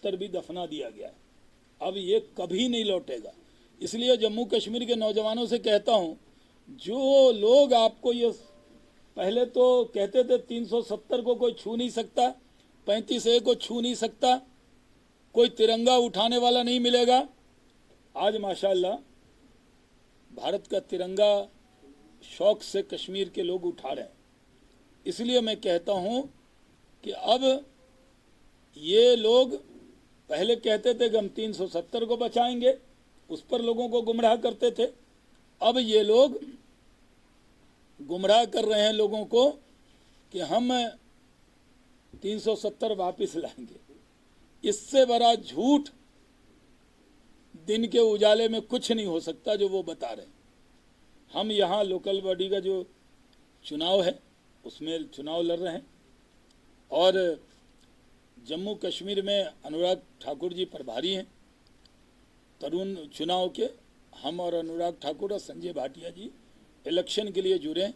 उत्तर भी दफना दिया गया है। अब ये कभी नहीं लौटेगा। इसलिए जम्मू कश्मीर के नौजवानों से कहता हूं, जो लोग आपको ये पहले तो कहते थे 370 को कोई छू नहीं सकता, 35A को छू नहीं सकता, कोई तिरंगा उठाने वाला नहीं मिलेगा। आज माशाअल्लाह भारत का तिरंगा शौक से कश्मीर के लोग उठा रहे हैं। इसलिए मैं कहता हूं कि अब ये लोग पहले कहते थे कि हम 370 को बचाएंगे, उस पर लोगों को गुमराह करते थे। अब ये लोग गुमराह कर रहे हैं लोगों को कि हम 370 वापस लाएंगे। इससे बड़ा झूठ दिन के उजाले में कुछ नहीं हो सकता जो वो बता रहे हैं। हम यहाँ लोकल बॉडी का जो चुनाव है उसमें चुनाव लड़ रहे हैं और जम्मू कश्मीर में अनुराग ठाकुर जी प्रभारी हैं तरुण चुनाव के। हम और अनुराग ठाकुर और संजय भाटिया जी इलेक्शन के लिए जुड़े हैं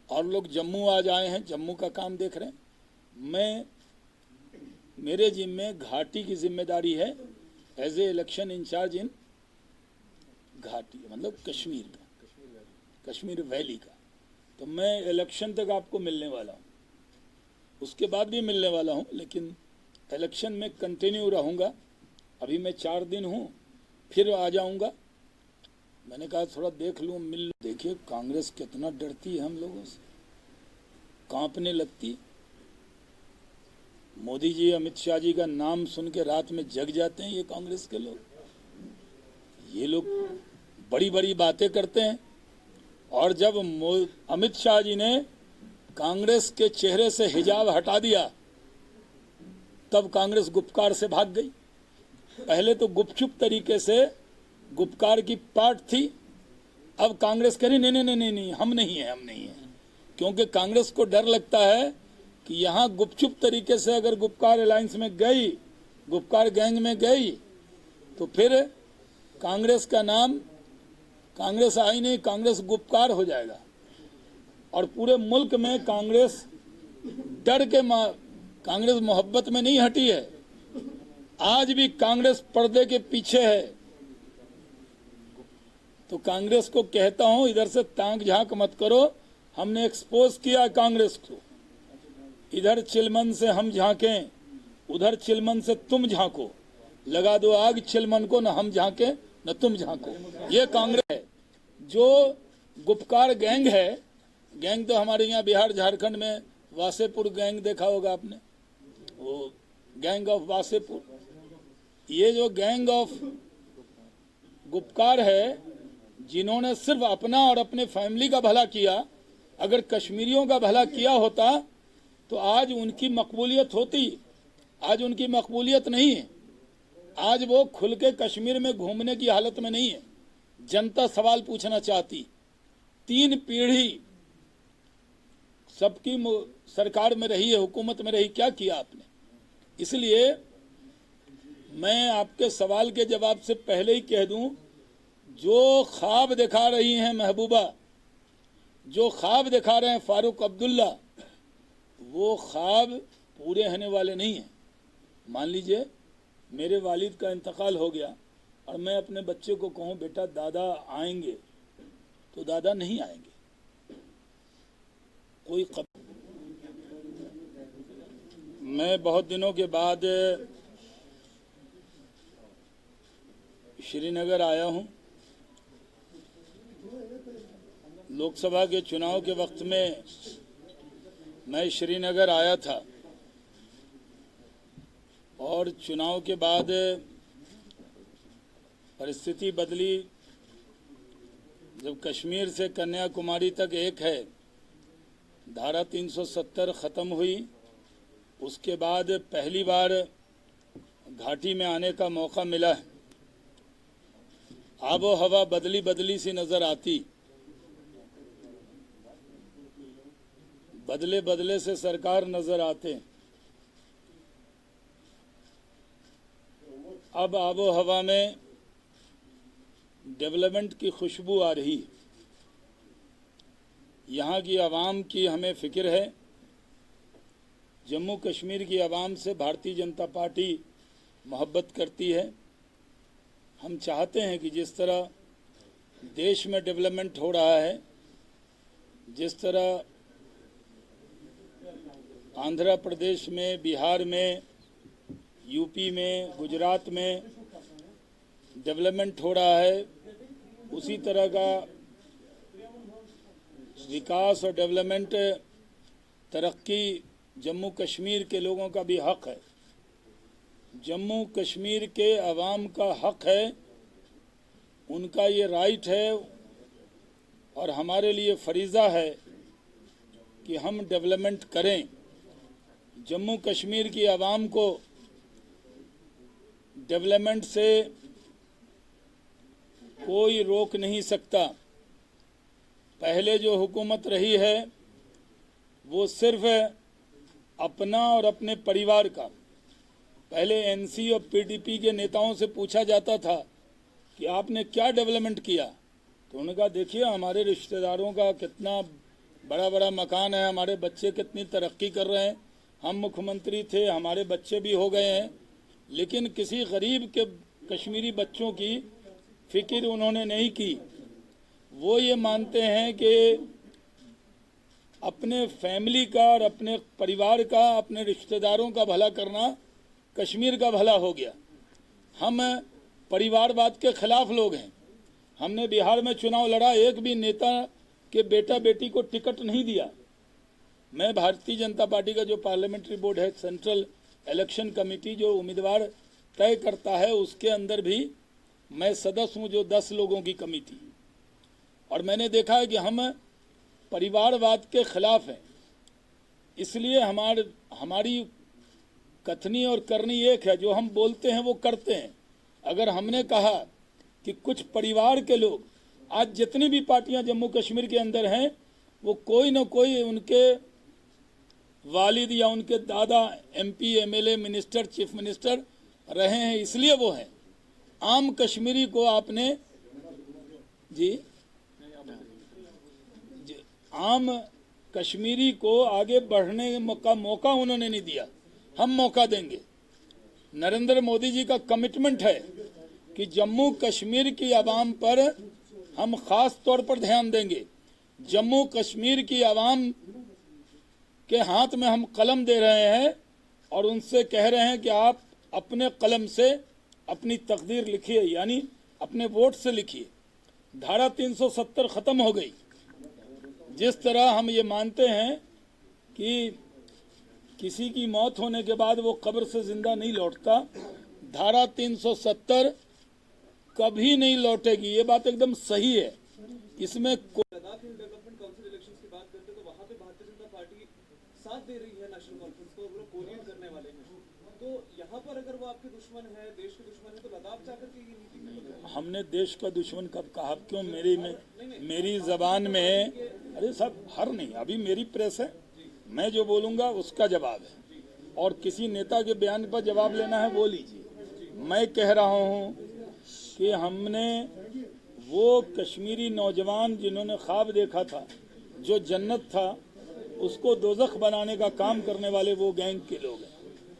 और लोग जम्मू आज आए हैं, जम्मू का काम देख रहे हैं। मेरे जिम्मे घाटी की जिम्मेदारी है एज ए इलेक्शन इंचार्ज इन घाटी, मतलब कश्मीर का, कश्मीर वैली का। तो मैं इलेक्शन तक आपको मिलने वाला हूँ, उसके बाद भी मिलने वाला हूँ, लेकिन इलेक्शन में कंटिन्यू रहूँगा। अभी मैं 4 दिन हूँ, फिर आ जाऊँगा। मैंने कहा थोड़ा देख लूँ, मिल लूँ। देखिए कांग्रेस कितना डरती है हम लोगों से, कांपने लगती। मोदी जी अमित शाह जी का नाम सुन के रात में जग जाते हैं ये कांग्रेस के लोग। ये लोग बड़ी बड़ी बातें करते हैं और जब अमित शाह जी ने कांग्रेस के चेहरे से हिजाब हटा दिया तब कांग्रेस गुपकार से भाग गई। पहले तो गुपचुप तरीके से गुपकार की पार्ट थी, अब कांग्रेस कह रही नहीं, हम नहीं है, क्योंकि कांग्रेस को डर लगता है कि यहाँ गुपचुप तरीके से अगर गुपकार अलायंस में गई, गुपकार गैंग में गई, तो फिर कांग्रेस का नाम, कांग्रेस आई नहीं, कांग्रेस गुपकार हो जाएगा। और पूरे मुल्क में कांग्रेस डर के कांग्रेस मोहब्बत में नहीं हटी है। आज भी कांग्रेस पर्दे के पीछे है। तो कांग्रेस को कहता हूं, इधर से ताक झांक मत करो। हमने एक्सपोज किया कांग्रेस को। इधर चिलमन से हम झांकें, उधर चिलमन से तुम झांको, लगा दो आग चिलमन को, न हम झांके न तुम झांको। ये कांग्रेस है। जो गुपकार गैंग है, गैंग तो हमारे यहाँ बिहार झारखंड में वासेपुर गैंग देखा होगा आपने, वो गैंग ऑफ वासेपुर। ये जो गैंग ऑफ गुपकार है, जिन्होंने सिर्फ अपना और अपने फैमिली का भला किया, अगर कश्मीरियों का भला किया होता तो आज उनकी मकबूलियत होती। आज उनकी मकबूलियत नहीं है। आज वो खुल के कश्मीर में घूमने की हालत में नहीं है। जनता सवाल पूछना चाहती। 3 पीढ़ी सबकी सरकार में रही है, हुकूमत में रही, क्या किया आपने? इसलिए मैं आपके सवाल के जवाब से पहले ही कह दूं, जो ख्वाब दिखा रही हैं महबूबा, जो ख्वाब दिखा रहे हैं फारूक अब्दुल्ला, वो ख्वाब पूरे होने वाले नहीं हैं। मान लीजिए मेरे वालिद का इंतकाल हो गया और मैं अपने बच्चे को कहूं बेटा दादा आएंगे, तो दादा नहीं आएंगे। कोई मैं बहुत दिनों के बाद श्रीनगर आया हूं। लोकसभा के चुनाव के वक्त में मैं श्रीनगर आया था और चुनाव के बाद परिस्थिति बदली। जब कश्मीर से कन्याकुमारी तक एक है, धारा 370 खत्म हुई, उसके बाद पहली बार घाटी में आने का मौका मिला है। आबो हवा बदली बदली सी नजर आती, बदले बदले से सरकार नजर आते। अब आबो हवा में डेवलपमेंट की खुशबू आ रही। यहाँ की आवाम की हमें फिक्र है। जम्मू कश्मीर की आवाम से भारतीय जनता पार्टी मोहब्बत करती है। हम चाहते हैं कि जिस तरह देश में डेवलपमेंट हो रहा है, जिस तरह आंध्र प्रदेश में, बिहार में, यूपी में, गुजरात में डेवलपमेंट हो रहा है, उसी तरह का विकास और डेवलपमेंट, तरक्की जम्मू कश्मीर के लोगों का भी हक है। जम्मू कश्मीर के अवाम का हक है, उनका ये राइट है और हमारे लिए फरीज़ा है कि हम डेवलपमेंट करें। जम्मू कश्मीर की आवाम को डेवलपमेंट से कोई रोक नहीं सकता। पहले जो हुकूमत रही है वो सिर्फ अपना और अपने परिवार का। पहले एनसी और पीडीपी के नेताओं से पूछा जाता था कि आपने क्या डेवलपमेंट किया, तो उन्होंने कहा देखिए हमारे रिश्तेदारों का कितना बड़ा बड़ा मकान है, हमारे बच्चे कितनी तरक्की कर रहे हैं, हम मुख्यमंत्री थे, हमारे बच्चे भी हो गए हैं, लेकिन किसी गरीब के कश्मीरी बच्चों की फिक्र उन्होंने नहीं की। वो ये मानते हैं कि अपने फैमिली का और अपने परिवार का, अपने रिश्तेदारों का भला करना कश्मीर का भला हो गया। हम परिवारवाद के खिलाफ लोग हैं। हमने बिहार में चुनाव लड़ा, एक भी नेता के बेटा बेटी को टिकट नहीं दिया। मैं भारतीय जनता पार्टी का जो पार्लियामेंट्री बोर्ड है, सेंट्रल इलेक्शन कमेटी जो उम्मीदवार तय करता है, उसके अंदर भी मैं सदस्य हूँ, जो 10 लोगों की कमेटी। और मैंने देखा है कि हम परिवारवाद के खिलाफ हैं। इसलिए हमारी कथनी और करनी एक है। जो हम बोलते हैं वो करते हैं। अगर हमने कहा कि कुछ परिवार के लोग, आज जितनी भी पार्टियां जम्मू कश्मीर के अंदर हैं, वो कोई न कोई उनके वालिद या उनके दादा MP, MLA, minister, chief minister रहे हैं, इसलिए वो हैं। आम कश्मीरी को आपने आम कश्मीरी को आगे बढ़ने का मौका उन्होंने नहीं दिया। हम मौका देंगे। नरेंद्र मोदी जी का कमिटमेंट है कि जम्मू कश्मीर की आवाम पर हम खास तौर पर ध्यान देंगे। जम्मू कश्मीर की आवाम के हाथ में हम कलम दे रहे हैं और उनसे कह रहे हैं कि आप अपने कलम से अपनी तकदीर लिखिए, यानी अपने वोट से लिखिए। धारा 370 खत्म हो गई। जिस तरह हम ये मानते हैं कि किसी की मौत होने के बाद वो कब्र से जिंदा नहीं लौटता, धारा 370 कभी नहीं लौटेगी। ये बात एकदम सही है। इसमें लद्दाख डेवलपमेंट काउंसिल इलेक्शंस की बात करते तो वहाँ पे भारतीय जनता पार्टी साथ दे रही है नेशनल कॉन्फ्रेंस को, वो कोऑर्डिनेट करने वाले हैं। तो यहाँ पर अगर वो आपके दुश्मन है, देश के दुश्मन है, तो लद्दाख जाकर के ये नीति हमने देश का दुश्मन कब कहा? क्यों मेरी जबान में अरे सब हर नहीं, अभी मेरी प्रेस है, मैं जो बोलूंगा उसका जवाब है। और किसी नेता के बयान पर जवाब लेना है वो लीजिए। मैं कह रहा हूँ कि हमने वो कश्मीरी नौजवान जिन्होंने ख्वाब देखा था, जो जन्नत था, उसको दोज़ख बनाने का काम करने वाले वो गैंग के लोग हैं।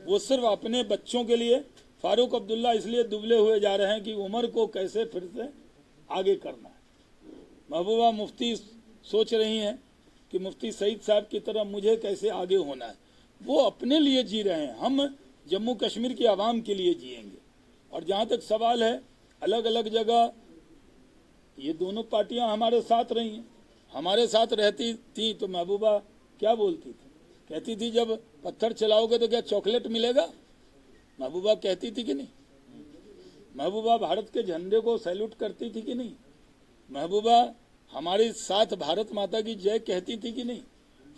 वो सिर्फ अपने बच्चों के लिए फारूक अब्दुल्ला इसलिए दुबले हुए जा रहे हैं कि उमर को कैसे फिर से आगे करना है। महबूबा मुफ्ती सोच रही हैं कि मुफ्ती सईद साहब की तरह मुझे कैसे आगे होना है। वो अपने लिए जी रहे हैं, हम जम्मू कश्मीर की आवाम के लिए जिएंगे। और जहाँ तक सवाल है अलग अलग जगह, ये दोनों पार्टियां हमारे साथ रही हैं। हमारे साथ रहती थी तो महबूबा क्या बोलती थी? कहती थी जब पत्थर चलाओगे तो क्या चॉकलेट मिलेगा? महबूबा कहती थी कि नहीं? महबूबा भारत के झंडे को सैल्यूट करती थी कि नहीं? महबूबा हमारे साथ भारत माता की जय कहती थी कि नहीं?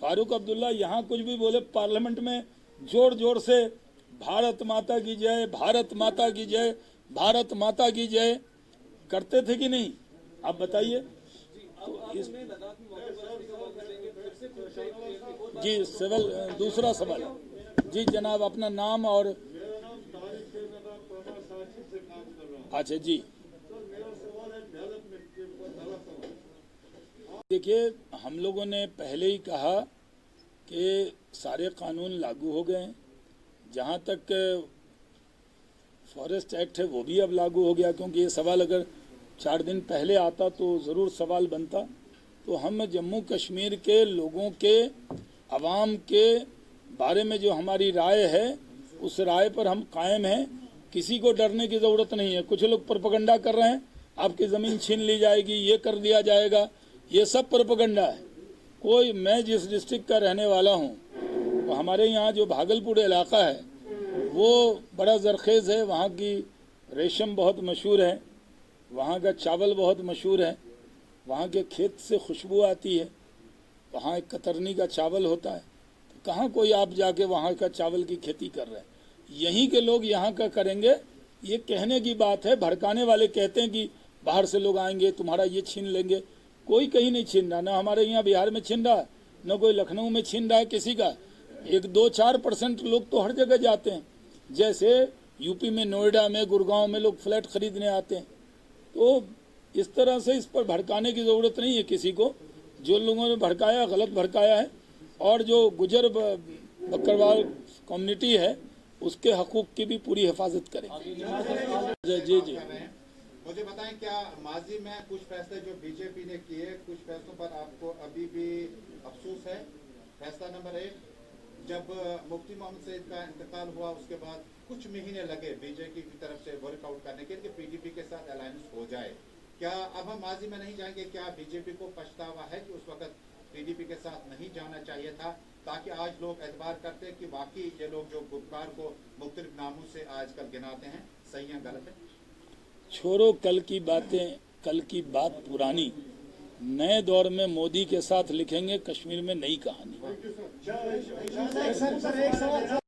फारूक अब्दुल्ला यहाँ कुछ भी बोले, पार्लियामेंट में जोर जोर से भारत माता की जय, भारत माता की जय, भारत माता की जय करते थे कि नहीं? आप बताइए। जी सिविल दूसरा सवाल। जी जनाब, अपना नाम और अच्छा जी। देखिए, हम लोगों ने पहले ही कहा कि सारे कानून लागू हो गए हैं। जहाँ तक फॉरेस्ट एक्ट है वो भी अब लागू हो गया, क्योंकि ये सवाल अगर 4 दिन पहले आता तो ज़रूर सवाल बनता। तो हम जम्मू कश्मीर के लोगों के, अवाम के बारे में जो हमारी राय है उस राय पर हम कायम हैं। किसी को डरने की ज़रूरत नहीं है। कुछ लोग प्रोपेगेंडा कर रहे हैं, आपकी ज़मीन छीन ली जाएगी, ये कर दिया जाएगा, ये सब प्रोपेगेंडा है। मैं जिस डिस्ट्रिक्ट का रहने वाला हूँ, तो हमारे यहाँ जो भागलपुर इलाका है वो बड़ा जरखेज़ है। वहाँ की रेशम बहुत मशहूर है, वहाँ का चावल बहुत मशहूर है, वहाँ के खेत से खुशबू आती है, वहाँ एक कतरनी का चावल होता है। तो कहाँ कोई आप जाके वहाँ का चावल की खेती कर रहे हैं? यहीं के लोग यहाँ का करेंगे, ये कहने की बात है। भड़काने वाले कहते हैं कि बाहर से लोग आएंगे तुम्हारा ये छीन लेंगे। कोई कहीं नहीं छीन रहा, ना हमारे यहाँ बिहार में छीन रहा, न कोई लखनऊ में छीन रहा है किसी का। 1-2-4% लोग तो हर जगह जाते हैं, जैसे यूपी में नोएडा में, गुड़गांव में लोग फ्लैट खरीदने आते हैं। तो इस तरह से इस पर भड़काने की ज़रूरत नहीं है किसी को। जो लोगों ने भड़काया गलत भड़काया है, और जो गुजर बकरवाल कम्युनिटी है उसके हकूक़ की भी पूरी हिफाजत करेंगे। जी जी, मुझे बताएं, क्या माजी में कुछ फैसले जो बीजेपी ने किए, कुछ फैसलों पर आपको अभी भी अफसोस है? फैसला नंबर 1, जब मुफ्ती मोहम्मद सईद का इंतकाल हुआ उसके बाद कुछ महीने लगे बीजेपी की तरफ से वर्कआउट करने के लिए पीडीपी के साथ अलायंस हो जाए। क्या अब हम माजी में नहीं जाएंगे? क्या बीजेपी को पछतावा है कि उस वक्त पीडीपी के साथ नहीं जाना चाहिए था, ताकि आज लोग एतबार करते हैं कि वाकई ये लोग जो गुपकार को मुख्तलिफ नामों से आजकल गिनाते हैं सही है गलत है? छोड़ो कल की बातें, कल की बात पुरानी। नए दौर में मोदी के साथ लिखेंगे कश्मीर में नई कहानी।